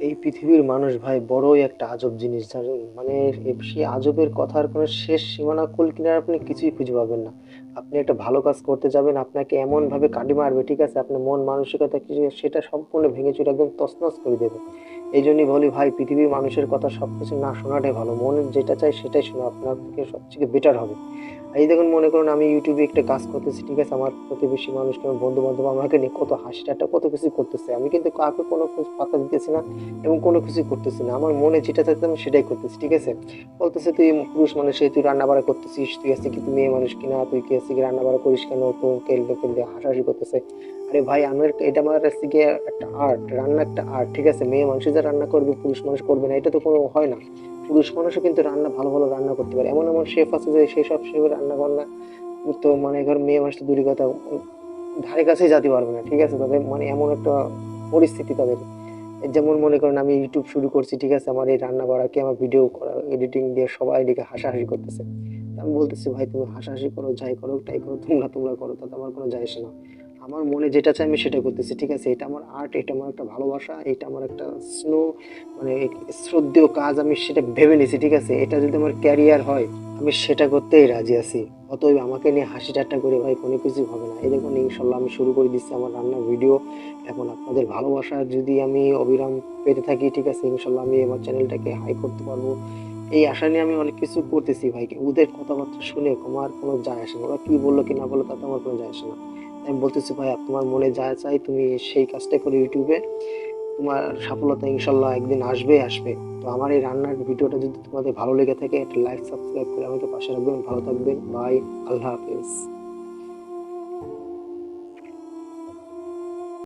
এই পৃথিবীর মানুষ ভাই বড়ই একটা আজব জিনিস জানেন মানে সেই আজবের কথার কোনো শেষ সীমানা কুল কিনারা আপনি কিছুই খুঁজে পাবেন না। আপনি একটা ভালো কাজ করতে যাবেন, আপনাকে এমন ভাবে কাটি মারবে, ঠিক আছে, আপনার মন মানসিকতা কি সেটা সম্পূর্ণ ভেঙে চুরে একদম তছনছ করে দেবে। এই জন্যই বলি ভাই, পৃথিবীর মানুষের কথা সবকিছু না শোনাটাই ভালো, মনে যেটা চাই সেটাই শোনা আপনার থেকে সবথেকে বেটার হবে। এই দেখুন, মনে করুন আমি ইউটিউবে একটা কাজ করতেছি, ঠিক আছে, আমার প্রতিবেশী মানুষ কিংবা বন্ধু বান্ধব আমাকে নিয়ে কত হাসি ঠাট্টা কত কিছু করতেছে, আমি কিন্তু কাউকে কোনো কিছু পাত্তা দিতেছি না এবং কোনো কিছুই করতেছি না, আমার মনে যেটা চাইতে আমি সেটাই করতেছি, ঠিক আছে। বলতেছে তুই পুরুষ মানুষ, তুই রান্না বাড়া করতেছিস, তুই আজকে কি তুই মেয়ে মানুষ কিনা, তুই কি আজকে রান্না বাড়া করিস কেন, তোকে লোকে হাসাহাসি করতেছে। আরে ভাই, আমার এটা আমার কাছে গিয়ে একটা আর্ট, রান্না একটা আর্ট, ঠিক আছে, মেয়ে মানুষ যা রান্না করবে পুরুষ মানুষ করবে না এটা তো কোনো হয় না। পুরুষ মানুষও কিন্তু রান্না ভালো ভালো রান্না করতে পারে, এমন এমন শেফ আছে যে সেই সব শেফের রান্না বান্না তো মানে ধর মেয়ে মানুষ তো দূরের কথা, ধারে কাছেই যেতে পারবে না, ঠিক আছে, তাদের মানে এমন একটা পরিস্থিতি তাদের। যেমন মনে করেন আমি ইউটিউব শুরু করছি, ঠিক আছে, আমার এই রান্না বাড়াকে আমার ভিডিও করা এডিটিং দিয়ে সবাই দিকে হাসাহাসি করতেছে। তা আমি বলতেছি ভাই তুমি হাসাহাসি করো, যাই করো তাই করো, তোমরা তোমরা করো, তাতে আমার কোনো যায় আসে না। আমার মনে যেটা চাই আমি সেটা করতেছি, ঠিক আছে, এটা আমার আর্ট, এটা আমার একটা ভালোবাসা, এটা আমার একটা স্নো মানে শ্রদ্ধেয় কাজ, আমি সেটা ভেবে নিছি, ঠিক আছে, এটা যদি আমার ক্যারিয়ার হয় আমি সেটা করতেই রাজি আছি। অতএব আমাকে নিয়ে হাসি ঠাট্টা করে ভাই কোনো কিছু হবে না। এই দেখুন ইনশাল্লাহ আমি শুরু করে দিচ্ছি আমার রান্নার ভিডিও। এখন আপনাদের ভালোবাসা যদি আমি অবিরাম পেতে থাকি, ঠিক আছে, ইনশাল্লাহ আমি আমার চ্যানেলটাকে হাই করতে পারবো। এই আশা নিয়ে আমি অনেক কিছু করতেছি ভাই, ওদের কথাবার্তা শুনে আমার কোনো যায় আসে না, ওরা কি বললো কি না বললো তাতে আমার কোনো যায় আসে না। তাই আমি বলতেছি ভাই, তোমার মনে যা চাই তুমি সেই কাজটাই করো ইউটিউবে, তোমার সফলতা ইনশাল্লাহ একদিন আসবে আসবে। তো আমার এই রান্নার ভিডিওটা যদি তোমাদের ভালো লেগে থাকে একটা লাইক সাবস্ক্রাইব করে আমাকে পাশে রাখবেন, ভালো থাকবেন, বাই, আল্লাহ হাফেজ।